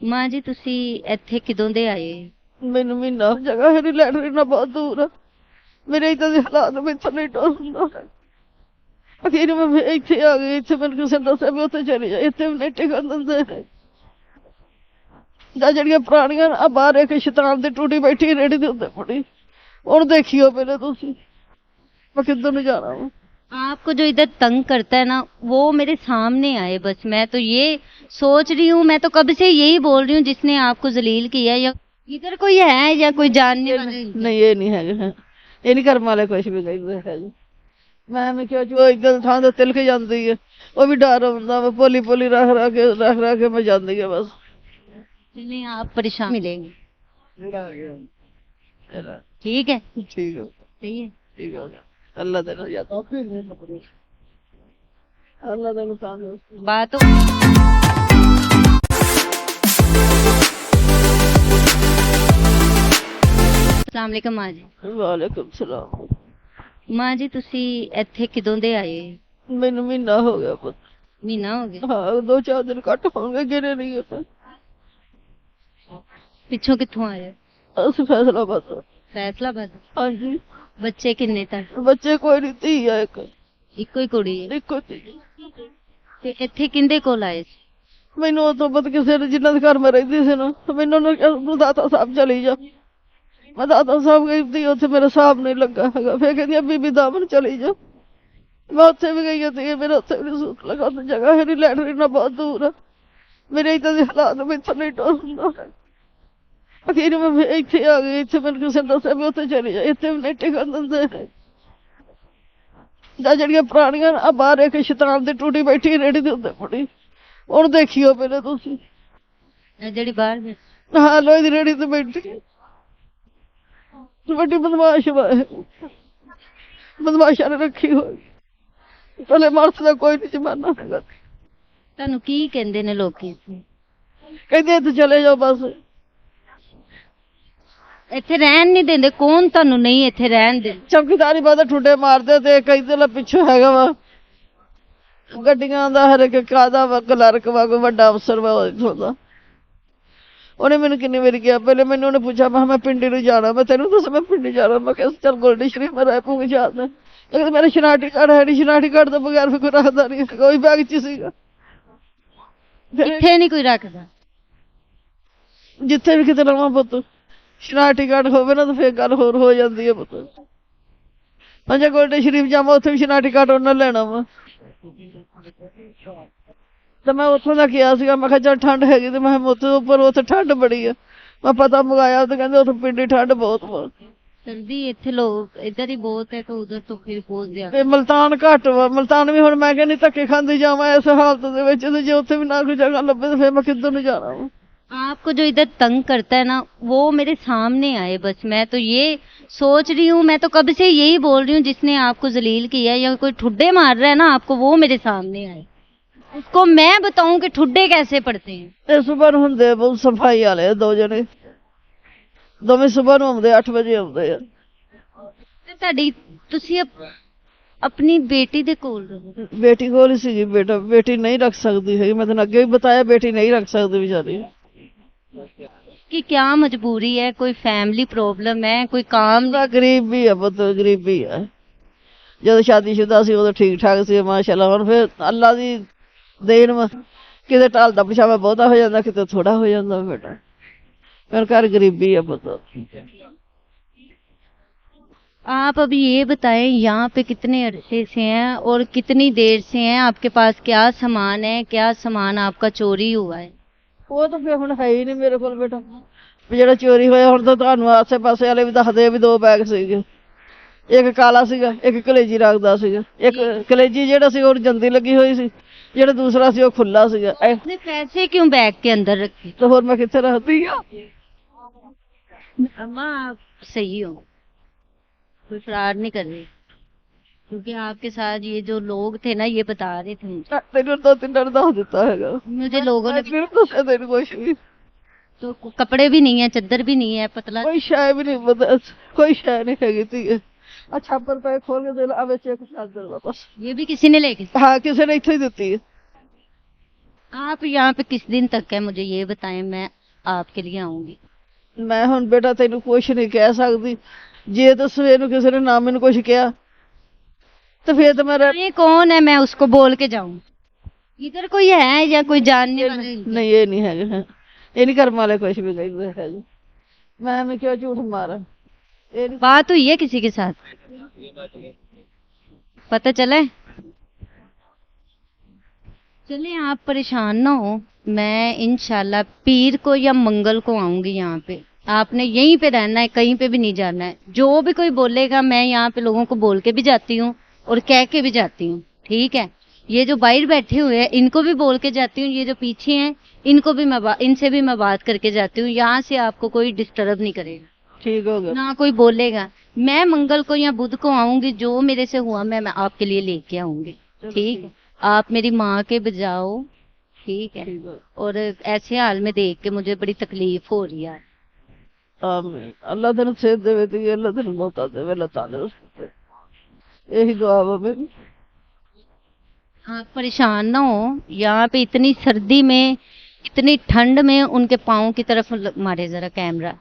ਮਾਂ ਜੀ ਤੁਸੀਂ ਇੱਥੇ ਕਿਦੋਂ ਦੇ ਆਏ? ਮੈਨੂੰ ਮਹੀਨਾ ਜਗ੍ਹਾ ਹੈ ਨਹੀਂ, ਲੈਟਰੀਨ ਬਹੁਤ ਦੂਰ ਆ। ਮੇਰੇ ਏਦਾਂ ਦੇ ਹਾਲਾਤ ਵਿੱਚ ਨਹੀਂ ਟੋਲ ਹੁੰਦਾ। ਅਖੀਰ ਮੈਂ ਫਿਰ ਇੱਥੇ ਆ ਗਈ। ਇੱਥੇ ਮੈਨੂੰ ਕਿਸੇ ਨੇ ਦੱਸਿਆ ਵੀ ਉੱਥੇ ਚਲੇ ਜਾ, ਇੱਥੇ ਵੀ ਨਹੀਂ ਟਿਕਣ ਦਿੰਦੇ। ਜਾਂ ਜਿਹੜੀਆਂ ਪੁਰਾਣੀਆਂ ਆ ਬਾਹਰ ਇੱਕ ਸ਼ੈਤਾਨ ਦੀ ਟੂਟੀ ਬੈਠੀ ਰੇੜੀ ਦੇ ਉੱਤੇ ਮੁੜੀ, ਹੁਣ ਦੇਖਿਓ ਪਹਿਲੇ ਤੁਸੀਂ, मैं किधर नहीं जा रहा हूँ। आपको जो इधर तंग करता है ना वो मेरे सामने आए बस। मैं तो ये सोच रही हूँ, मैं तो कब से यही बोल रही हूँ जिसने आपको जलील किया, या इधर कोई है या कोई जानने वाला इनके? नहीं ये नहीं है, ये नहीं कर्म वाले कुछ भी नहीं है। मैं क्यों जो इधर थां ते तिल के जाती है, वो भी डर होता है। पोली पोली रख के मैं जाती है बस। नहीं आप परेशान मिलेंगे। ठीक है, ठीक है, सही है। ठीक है। अल्लाह देना जाता, अल्लाह देना नुकसान। बात अस्सलाम वालेकुम माँ जी। वालेकुम सलाम। माँ जी ਤੁਸੀਂ ਇੱਥੇ ਕਿਦੋਂ ਦੇ ਆਏ? ਮੈਨੂੰ ਮਹੀਨਾ ਹੋ ਗਿਆ ਪੁੱਤ। ਮਹੀਨਾ ਹੋ ਗਿਆ? ਹਾਂ 2-4 ਦਿਨ ਘੱਟ ਹੋਣਗੇ, ਗਿਰੇ ਨਹੀਂ ਹੋਏ। ਪਿੱਛੋਂ ਕਿੱਥੋਂ ਆਏ? ਅਸੀਂ ਫੈਸਲਾਬਾਦ ਤੋਂ। ਫੈਸਲਾਬਾਦ? ਹਾਂਜੀ। ਬੱਚੇ ਕਿੰਨੇ ਤੱਕ? ਬੱਚੇ ਕੋਈ ਨਹੀਂ, ਧੀ ਆ ਇੱਕ। ਇੱਕੋ ਹੀ ਕੁੜੀ ਹੈ? ਇੱਕੋ ਧੀ। ਤੇ ਇੱਥੇ ਕਿੰਦੇ ਕੋਲ ਆਏ ਸੀ? ਮੈਨੂੰ ਉਹ ਤੋਂ ਬਾਅਦ ਕਿਸੇ ਨੇ, ਜਿਨ੍ਹਾਂ ਦੇ ਘਰ ਮੈਂ ਰਹਿੰਦੀ ਸੀ ਨਾ, ਮੈਨੂੰ ਉਹਨੇ ਕਿਹਾ ਤੂੰ ਦਾਤਾ ਸਾਹਿਬ ਚਲੀ ਜਾ। ਮੈਂ ਦਾਤਾ ਸਾਹਿਬ ਗਈ ਸੀ, ਉੱਥੇ ਮੇਰਾ ਹਿਸਾਬ ਨਹੀਂ ਲੱਗਾ ਹੈਗਾ। ਫਿਰ ਕਹਿੰਦੀ ਬੀਬੀ ਦਾਮਨ ਚਲੀ ਜਾ। ਮੈਂ ਉੱਥੇ ਵੀ ਗਈ ਸੀ, ਮੇਰਾ ਉੱਥੇ ਵੀ ਸੂਟ ਲਗਾ। ਉੱਥੇ ਜਗ੍ਹਾ ਹੈ ਨਹੀਂ, ਲੈਟਰੀਨ ਬਹੁਤ ਦੂਰ ਆ। ਮੇਰੇ ਏਦਾਂ ਦੇ ਹਾਲਾਤ ਵਿੱਚ ਨਹੀਂ ਟੋਲ ਹੁੰਦਾ। ਅਖੀਰ ਮੈਂ ਫਿਰ ਇੱਥੇ ਆ ਗਈ। ਇੱਥੇ ਮੈਨੂੰ ਕਿਸੇ ਨੇ ਦੱਸਿਆ ਵੀ ਉੱਥੇ ਚਲੇ ਜਾ, ਇੱਥੇ ਵੀ ਨਹੀਂ ਟਿਕਣ ਦਿੰਦੇ। ਜਾਂ ਜਿਹੜੀਆਂ ਪੁਰਾਣੀਆਂ ਆ ਬਾਹਰ ਇੱਕ ਸ਼ੈਤਾਨ ਦੀ ਟੂਟੀ ਬੈਠੀ ਰੇੜੀ ਦੇ ਉੱਤੇ ਮੁੜੀ, ਹੁਣ ਦੇਖਿਓ ਪਹਿਲੇ ਤੁਸੀਂ। ਜਿਹੜੀ ਬਾਹਰ ਬੈਠੀ? ਹਾਂ ਲੋਹੇ ਦੀ ਰੇੜੀ ਤੇ ਬੈਠੀ ਵੱਡੀ ਬਦਮਾਸ਼ ਵਾ। ਬਦਮਾਸ਼ਾਂ ਨੇ ਰੱਖੀ ਹੋਈ। ਪਹਿਲੇ ਮਰਦ ਦਾ ਕੋਈ ਨਹੀਂ ਜ਼ਮਾਨਾ ਹੈਗਾ। ਤੁਹਾਨੂੰ ਕੀ ਕਹਿੰਦੇ ਨੇ ਲੋਕੀ? ਕਹਿੰਦੇ ਇੱਥੇ ਚਲੇ ਜਾਓ ਬਸ। ਇੱਥੇ ਰਹਿਣ ਨਹੀਂ ਦਿੰਦੇ? ਕੌਣ ਤੁਹਾਨੂੰ ਨਹੀਂ ਇੱਥੇ ਰਹਿਣ ਦੇ? ਚੌਕੀਦਾਰੀ ਬਾਅਦ ਠੁੱਡੇ ਮਾਰਦੇ ਤੇ ਕਹਿੰਦੇ ਲਾ ਪਿੱਛੋਂ ਹੈਗਾ ਵਾ ਗੱਡੀਆਂ ਦਾ, ਹਰ ਇੱਕ ਕਾਦਾ ਵਾ, ਕਲਰਕ ਵਾ, ਕੋਈ ਵੱਡਾ ਅਫਸਰ ਵਾ ਇੱਥੋਂ ਦਾ। ਉਹਨੇ ਮੈਨੂੰ ਕਿੰਨੀ ਵਾਰੀ ਕਿਹਾ। ਪਹਿਲੇ ਮੈਨੂੰ ਉਹਨੇ ਪੁੱਛਿਆ, ਮੈਂ ਪਿੰਡੀ ਨੂੰ ਜਾਣਾ। ਮੈਂ ਤੈਨੂੰ ਦੱਸ ਮੈਂ ਪਿੰਡੀ ਜਾਣਾ। ਮੈਂ ਕਿਹਾ ਚੱਲ ਗੋਲਡੀ ਸ਼ਰੀਫ ਮੈਂ ਰਹਿ ਪੂੰਗੀ ਜਾਣਾ। ਕਹਿੰਦੇ ਮੇਰਾ ਸ਼ਨਾਖਤੀ ਕਾਰਡ ਹੈ ਨਹੀਂ, ਸ਼ਨਾਖਤੀ ਕਾਰਡ ਤੋਂ ਬਗੈਰ ਫਿਰ ਕੋਈ ਰੱਖਦਾ ਨਹੀਂ, ਕੋਈ ਬੈਗ ਚ ਸੀਗਾ। ਇੱਥੇ ਨਹੀਂ ਕੋਈ ਰੱਖਦਾ? ਜਿੱਥੇ ਵੀ ਕਿਤੇ ਲਵਾਂ ਪੁੱਤ, ਸ਼ਨਾਖਤੀ ਕਾਰਡ ਹੋਵੇ ਨਾ ਤਾਂ ਫਿਰ ਗੱਲ ਹੋਰ ਹੋ ਜਾਂਦੀ ਹੈ ਪੁੱਤ। ਮੈਂ ਜੇ ਗੋਲਡੀ ਸ਼ਰੀਫ ਜਾਵਾਂ ਉੱਥੇ ਵੀ ਸ਼ਨਾਖਤੀ ਕਾਰਡ ਉਹਨਾਂ ਲੈਣਾ ਵਾ। ਤੇ ਮੈਂ ਉੱਥੋਂ ਦਾ ਕਿਹਾ ਸੀਗਾ, ਮੈਂ ਕਿਹਾ ਚੱਲ ਠੰਡ ਹੈਗੀ ਤੇ ਮੈਂ ਉੱਥੇ ਉੱਪਰ, ਉੱਥੇ ਠੰਡ ਬੜੀ ਆ। ਮੈਂ ਪਤਾ ਮੰਗਾਇਆ ਤੇ ਕਹਿੰਦੇ ਉੱਥੇ ਪਿੰਡੀ ਠੰਡ ਬਹੁਤ ਵਾ। सर्दी ਇੱਥੇ ਲੋਕ ਇੱਧਰ ਹੀ ਬਹੁਤ ਹੈ ਤਾਂ ਉਧਰ ਤੋਂ ਫਿਰ ਬਹੁਤ ਜ਼ਿਆਦਾ। ਤੇ ਮਲਤਾਨ ਘੱਟ ਵਾ। ਮਲਤਾਨ ਵੀ ਹੁਣ ਮੈਂ ਕਹਿੰਦੀ ਧੱਕੇ ਖਾਂਦੀ ਜਾਵਾਂ ਇਸ ਹਾਲਤ ਦੇ ਵਿੱਚ, ਤੇ ਜੇ ਉੱਥੇ ਵੀ ਨਾ ਕੋਈ ਜਗ੍ਹਾ ਲੱਭੇ ਤਾਂ ਫਿਰ ਮੈਂ ਕਿੱਧਰ ਨੂੰ ਜਾਣਾ ਵਾ। आपको जो इधर तंग करता है ना वो मेरे सामने आए बस। मैं तो ये सोच रही हूँ, मैं तो कब से यही बोल रही हूँ जिसने आपको जलील किया या कोई ठुड्डे मार रहा है ना आपको, वो मेरे सामने आए। उसको मैं बताऊं कि ठुड्डे कैसे पड़ते हैं। ਤੇ ਸੁਬਹ ਨੂੰ ਹੁੰਦੇ ਬਹੁਤ ਸਫਾਈ ਵਾਲੇ 2 ਜਣੇ, ਦੋਵੇਂ ਸੁਬਹ ਨੂੰ ਆਉਂਦੇ, 8 ਵਜੇ ਆਉਂਦੇ ਆ। ਤੇ ਤੁਹਾਡੀ ਤੁਸੀਂ ਆਪਣੀ ਬੇਟੀ ਦੇ ਕੋਲ ਰਹੋ। ਬੇਟੀ ਕੋਲ ਹੀ ਸੀਗੀ। ਬੇਟੀ ਨਹੀਂ ਰੱਖ ਸਕਦੀ ਹੈਗੀ। ਮੈਂ ਤੈਨੂੰ ਅੱਗੇ ਵੀ ਬਤਾਇਆ, ਬੇਟੀ ਨਹੀਂ ਰੱਖ ਸਕਦੀ ਵਿਚਾਰੀ। कि क्या मजबूरी है, कोई फैमिली प्रॉब्लम है, कोई काम ਦਾ ਗਰੀਬੀ ਆ ਪੁੱਤ, ਗਰੀਬੀ ਆ। ਜਦੋਂ ਸ਼ਾਦੀशुदा ਸੀ ਉਦੋਂ ਠੀਕ ਠਾਕ ਸੀ ਮਾਸ਼ਾਅੱਲਾ। ਹੁਣ ਫਿਰ ਅੱਲਾ ਦੀ ਦੇਣ ਵਾ, ਕਿਤੇ ਢਲਦਾ ਪਛਾਵਾ ਬਹੁਤਾ ਹੋ ਜਾਂਦਾ, ਕਿਤੇ ਥੋੜਾ ਹੋ ਜਾਂਦਾ ਬੇਟਾ। ਮੇਰੇ ਘਰ ਗਰੀਬੀ ਆ ਪੁੱਤ। आप अभी ये बताएं यहाँ पे कितने अरसे से हैं और कितनी देर से हैं? आपके पास क्या सामान है, क्या सामान आपका चोरी हुआ है? ਉਹ ਤਾਂ ਫਿਰ ਹੁਣ ਹੈ ਹੀ ਨਹੀਂ ਮੇਰੇ ਕੋਲ ਬੇਟਾ। ਵੀ ਜਿਹੜਾ ਚੋਰੀ ਹੋਇਆ, ਹੁਣ ਤਾਂ ਤੁਹਾਨੂੰ ਆਸੇ ਪਾਸੇ ਵਾਲੇ ਵੀ ਦੱਸਦੇ ਵੀ 2 ਬੈਗ ਸੀਗੇ। ਇੱਕ ਕਾਲਾ ਸੀਗਾ, ਇੱਕ ਕਲੇਜੀ ਰੱਖਦਾ ਸੀਗਾ। ਇੱਕ ਕਲੇਜੀ ਜਿਹੜਾ ਸੀ ਉਹ ਜੰਦੀ ਲੱਗੀ ਹੋਈ ਸੀ, ਜਿਹੜਾ ਦੂਸਰਾ ਸੀ ਉਹ ਖੁੱਲਾ ਸੀਗਾ। आपने पैसे क्यों बैग के अंदर रखे? ਤੇ ਹੋਰ ਮੈਂ ਕਿੱਥੇ ਰੱਖਦੀ ਆ। अम्मा आप सही हो, कोई फ्रॉड नहीं कर रही, क्योंकि आपके साथ ये जो लोग थे ना ये बता रहे थे मुझे। ਤੈਨੂੰ 2-3 ਦਿਨ ਦੱਸ ਦਿੱਤਾ ਹੈਗਾ। मुझे लोगों ने ਮੈਨੂੰ ਦੱਸਿਆ ਤੈਨੂੰ ਕੁਛ ਵੀ। तो कपड़े भी नहीं है, चादर भी नहीं है, पतला। ਕੋਈ ਸ਼ੈ ਵੀ ਨਹੀਂ ਪਤਾ, ਕੋਈ ਸ਼ੈ ਨਹੀਂ ਹੈਗੀ ਧੀਏ। ਆ ਛਾਪਰ ਪੈ ਖੋਲ ਕੇ ਦੇ ਲਾ, ਆ ਵਿੱਚ ਇੱਕ ਚਾਦਰ ਵਾ ਬਸ। ये भी किसी ने लेके? ਹਾਂ ਕਿਸੇ ਨੇ ਇੱਥੇ ਹੀ ਦਿੱਤੀ ਹੈ। आप यहाँ पे किस दिन तक है मुझे ये बताएं, मैं आपके लिए आऊंगी। मैं हुण बेटा तेनू कुछ नहीं कह सकदी। जे तो सवेर नूं किसी ने ना मैनू कुछ कहा तो फिर तो मेरा ये कौन है, मैं उसको बोल के जाऊं? इधर कोई है या कोई जानने वाला इनके? नहीं, ये नहीं है, ये नहीं कर्म वाले कुछ भी कहते है जी। मैं क्यों झूठ मारा, ये नहीं। बात हुई है किसी के साथ, पता चला है? चलिए आप परेशान ना हो, मैं इंशाल्लाह पीर को या मंगल को आऊंगी यहाँ पे। आपने यहीं पे रहना है, कहीं पे भी नहीं जाना है। जो भी कोई बोलेगा मैं यहाँ पे लोगों को बोल के भी जाती हूँ और कह के भी जाती हूँ, ठीक है? ये जो बाहर बैठे हुए हैं इनको भी बोल के जाती हूँ, ये जो पीछे हैं इनको भी इनसे भी मैं बात करके जाती हूँ। यहाँ से आपको कोई डिस्टर्ब नहीं करेगा, ठीक हो गया। ना कोई बोलेगा। मैं मंगल को या बुध को आऊंगी, जो मेरे से हुआ मैं आपके लिए लेके आऊंगी, ठीक है? आप मेरी माँ के बजाओ, ठीक है? और ऐसे हाल में देख के मुझे बड़ी तकलीफ हो रही है। आमीन। अल्लाह तेन सेहत देवे ती, अल्लाह तेन मौता देवे, अल्लाह तंदुरुस्त दे। यही दुआ वा मेरी। आप परेशान ना हो, यहाँ पे इतनी सर्दी में इतनी ठंड में उनके पाँव की तरफ मारे जरा कैमरा,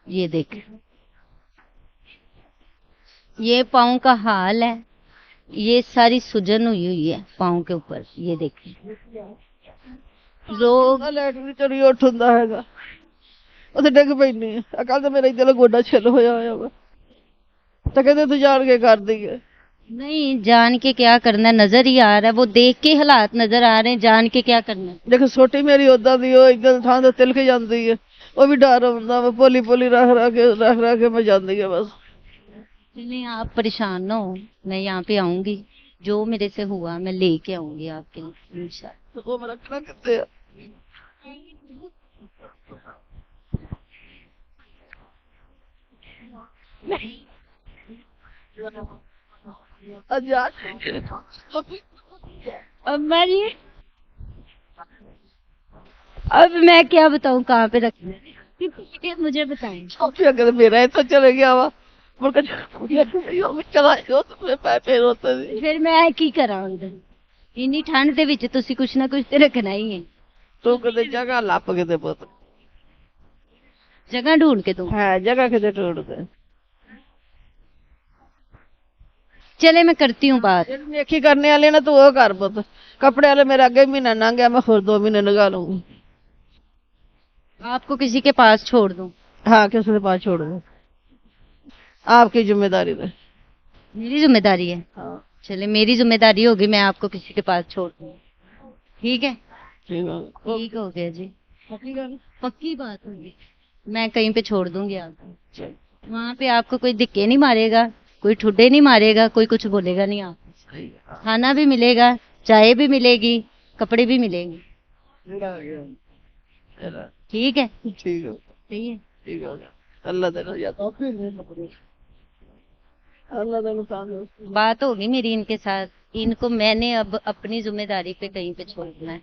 ये देख, ये पाँव का हाल है, ये सारी सुजन हुई हुई है पाँव के ऊपर, ये देखिए। लोग लाइट भी चढ़ी उठ ਹੁੰਦਾ ਹੈਗਾ, ਉੱਥੇ ਡਿੱਗ ਪੈਣੀ ਹੈ। ਕੱਲ ਤਾਂ ਮੇਰਾ ਇੱਧਰਲਾ ਗੋਡਾ ਛਿੱਲ ਹੋਇਆ ਹੋਇਆ ਵਾ, ਤਾਂ ਕਹਿੰਦੇ ਤੂੰ ਜਾਣ ਕੇ ਕਰਦੀ ਹੈ। नहीं, जान के क्या करना है, नजर ही आ रहा है, वो देख के हालात नजर आ रहे हैं, जान के क्या करना है। देख छोटी मेरी उदा दी इधर थां ते तिलक जाती है, वो भी डर आंदा वा, भोली भोली रख के मैं जाती है बस। नहीं आप परेशान ना हो, मैं यहाँ पे आऊंगी, जो मेरे से हुआ मैं लेके आऊंगी आपके लिए इंशाल्लाह। तो मैं रखना कितने है? आजाद अब मैं अब मैं क्या बताऊं कहाँ पे रखना है, ये मुझे बताएं। छोटी अगर मेरा तो चले गया वा, मुड़का चला गया तो मैं पैसे रोते दी। फिर मैं की करा उधर, इन्नी ठंड ਦੇ ਵਿੱਚ ਤੁਸੀਂ ਕੁਛ ਨਾ ਕੁਛ ਤੇ ਰੱਖਣਾ ਹੀ ਹੈ। तू कदे जगह लप के दे पुत, जगह ढूंढ के दूं? है जगह किते ढूंढ दे। चले मैं करती हूँ बात। नेकी करने वाले ना तू वो कर पुत, कपड़े वाले मेरा अगे महीना लंघ गया, मैं होर 2 महीने लगा लूंगी। आपको किसी के पास छोड़ दूं? हाँ किसी के पास छोड़ दो, आपकी जिम्मेदारी है। मेरी जिम्मेदारी है? हाँ चले मेरी जिम्मेदारी होगी, मैं आपको किसी के पास छोड़ दूँ, ठीक है? ठीक है। ठीक हो गया जी, पक्की बात होगी, मैं कहीं पे छोड़ दूंगी आपको। वहाँ पे आपको कोई धिक्के नहीं मारेगा, कोई ठुड्डे नहीं मारेगा, कोई कुछ बोलेगा नहीं आपको। खाना भी मिलेगा, चाय भी मिलेगी, कपड़े भी मिलेंगे, ठीक है? ठीक है, सही है। ठीक है। अल्लाह तेरा याद, अल्लाह तेरा तंदुरुस्त। बात होगी मेरी इनके साथ, इनको मैंने अब अपनी जिम्मेदारी पे कहीं पे छोड़ना है।